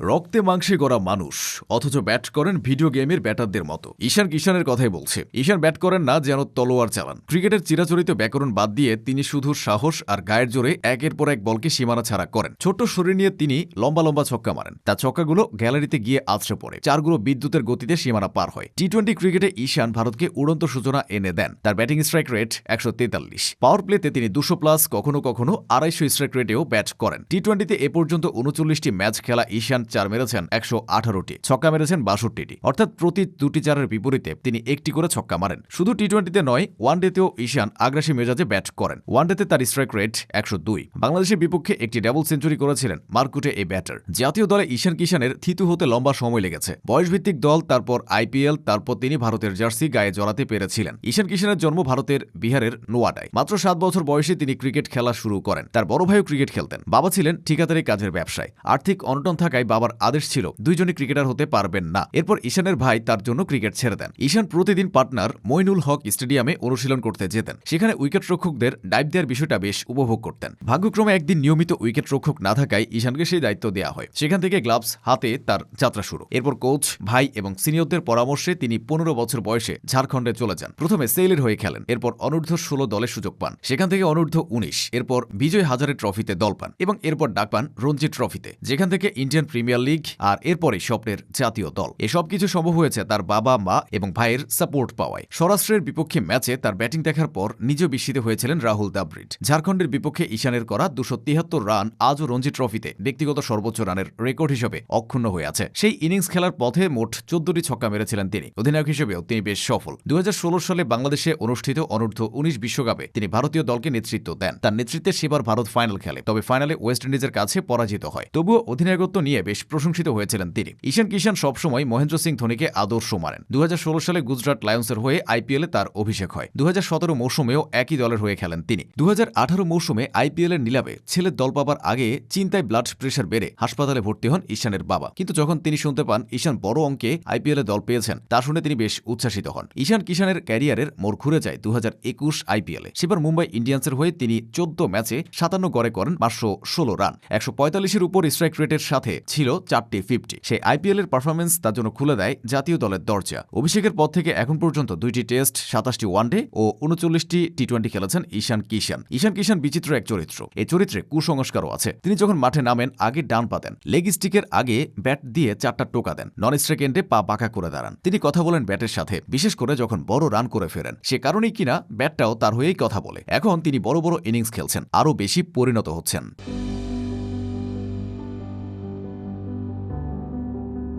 রক্তে মাংসে গড়া মানুষ অথচ ব্যাট করেন ভিডিও গেমের ব্যাটারদের মতো। ঈশান কিষানের কথাই বলছে। ঈশান ব্যাট করেন না যেন তলোয়ার চালান। ক্রিকেটের চিরাচরিত ব্যাকরণ বাদ দিয়ে তিনি শুধু সাহস আর গায়ের জোরে একের পর এক বলকে সীমানা ছাড়া করেন। ছোট্ট শরীর নিয়ে তিনি লম্বা লম্বা ছক্কা মারেন। তার ছক্কাগুলো গ্যালারিতে গিয়ে আছড়ে পড়ে। চারগুলো বিদ্যুতের গতিতে সীমানা পার হয়। টি-20 ক্রিকেটে ঈশান ভারতকে উড়ন্ত সূচনা এনে দেন। তার ব্যাটিং স্ট্রাইক রেট 143। পাওয়ার প্লেতে তিনি 200+, কখনো কখনো 250 স্ট্রাইক রেটেও ব্যাট করেন। টি-20তে এ পর্যন্ত 39টি ম্যাচ খেলা ঈশান 4 মেরেছেন 118টি, ছক্কা মেরেছেন 62টি। অর্থাৎ প্রতি 2টি চারের বিপরীতে তিনি একটি করে ছক্কা মারেন। শুধু টি-20তে নয়, ওয়ানডেতেও ঈশান আগ্রাসী মেজাজে ব্যাট করেন। ওয়ানডেতে তার স্ট্রাইক রেট 102। বাংলাদেশের বিপক্ষে একটি ডাবল সেঞ্চুরি করেছিলেন মারকুটে এই ব্যাটার। জাতীয় দলে ঈশান কিষানের থিতু হতে লম্বা সময় লেগেছে। বয়সভিত্তিক দল, তারপর আইপিএল, তারপর তিনি ভারতের জার্সি গায়ে জড়াতে পেরেছিলেন। ঈশান কিষানের জন্ম ভারতের বিহারের নোয়াডায়। মাত্র 7 বছর বয়সে তিনি ক্রিকেট খেলা শুরু করেন। তার বড় ভাইও ক্রিকেট খেলতেন। বাবা ছিলেন ঠিকাদারি কাজের ব্যবসায়। আর্থিক অনটন থাকায় বাবার আদেশ ছিল দুইজনই ক্রিকেটার হতে পারবেন না। এরপর ঈশানের ভাই তার জন্য ক্রিকেট ছেড়ে দেন। ঈশান প্রতিদিন পার্টনার মইনুল হক স্টেডিয়ামে অনুশীলন করতে যেতেন। সেখানে উইকেটরক্ষকদের ডাইভ দেওয়ার বিষয়টা বেশ উপভোগ করতেন। ভাগ্যক্রমে একদিন নিয়মিত উইকেটরক্ষক না থাকায় ঈশানকে সেই দায়িত্ব দেওয়া হয়। সেখান থেকে গ্লাভস হাতে তার যাত্রা শুরু। এরপর কোচ, ভাই এবং সিনিয়রদের পরামর্শে তিনি 15 বছর বয়সে ঝাড়খণ্ডে চলে যান। প্রথমে সেইলের হয়ে খেলেন। এরপর অনূর্ধ্ব 16 দলে সুযোগ পান। সেখান থেকে অনূর্ধ্ব 19, এরপর বিজয় হাজারে ট্রফিতে দল পান এবং এরপর ডাক পান রঞ্জি ট্রফিতে, যেখান থেকে ইন্ডিয়ান প্রিমিয়ার লিগ, আর এরপরে স্বপ্নের জাতীয় দল। এসব কিছু সম্ভব হয়েছে তার বাবা, মা এবং ভাইয়ের সাপোর্ট পাওয়ায়। সৌরাষ্ট্রের বিপক্ষে ম্যাচে তার ব্যাটিং দেখার পর নিজেও বিস্মিত হয়েছিলেন রাহুল দ্রাবিড়। ঝাড়খণ্ডের বিপক্ষে ঈশানের করা 273 রান আজও রঞ্জি ট্রফিতে ব্যক্তিগত সর্বোচ্চ রানের রেকর্ড হিসেবে অক্ষুণ্ণ হয়ে আছে। সেই ইনিংস খেলার পথে মোট 14টি ছক্কা মেরেছিলেন তিনি। অধিনায়ক হিসেবেও তিনি বেশ সফল। 2016 সালে বাংলাদেশে অনুষ্ঠিত অনূর্ধ্ব 19 বিশ্বকাপে তিনি ভারতীয় দলকে নেতৃত্ব দেন। তার নেতৃত্বে সেবার ভারত ফাইনাল খেলে, তবে ফাইনালে ওয়েস্ট ইন্ডিজের কাছে পরাজিত হয়। তবুও অধিনায়কত্ব নিয়ে বেশ প্রশংসিত হয়েছিলেন তিনি। ঈশান কিষান সবসময় মহেন্দ্র সিং ধোনিকে আদর্শ মানেন। 2016 সালে গুজরাট লায়ন্সের হয়ে আইপিএলে তার অভিষেক হয়। 2017 মৌসুমেও একই দলের হয়ে খেলেন তিনি। 2018 মৌসুমে আইপিএলের নিলামে ছেলের দল পাবার আগে চিন্তায় ব্লাড প্রেশার বেড়ে হাসপাতালে ভর্তি হন ঈশানের বাবা। কিন্তু যখন তিনি শুনতে পান ঈশান বড় অঙ্কে আইপিএলে দল পেয়েছেন, তা শুনে তিনি বেশ উচ্ছ্বাসিত হন। ঈশান কিষানের ক্যারিয়ারের মোড় ঘুরে যায় 2021 আইপিএলে। সেবার মুম্বাই ইন্ডিয়ান্সের হয়ে তিনি 14 ম্যাচে 57 গড়ে করেন 516 রান। 145-এর উপর স্ট্রাইক রেটের সাথে ছিল 4টি 50। সেই আইপিএলের পারফরমেন্স তার জন্য খুলে দেয় জাতীয় দলের দরজা। অভিষেকের পর থেকে এখন পর্যন্ত 2টি টেস্ট, 27টি ওয়ানডে ও 39টি টি-20 খেলেছেন ঈশান কিষান। ঈশান কিষান বিচিত্র এক চরিত্র। এই চরিত্রে কুসংস্কারও আছে। তিনি যখন মাঠে নামেন আগে ডান পা দেন, লেগ স্টিকের আগে ব্যাট দিয়ে 4টা টোকা দেন, নন স্ট্রাইক এন্ডে পা বাঁকা করে দাঁড়ান। তিনি কথা বলেন ব্যাটের সাথে, বিশেষ করে যখন বড় রান করে ফেরেন। সে কারণেই কিনা ব্যাটটাও তার হয়েই কথা বলে। এখন তিনি বড় বড় ইনিংস খেলছেন, আরও বেশি পরিণত হচ্ছেন।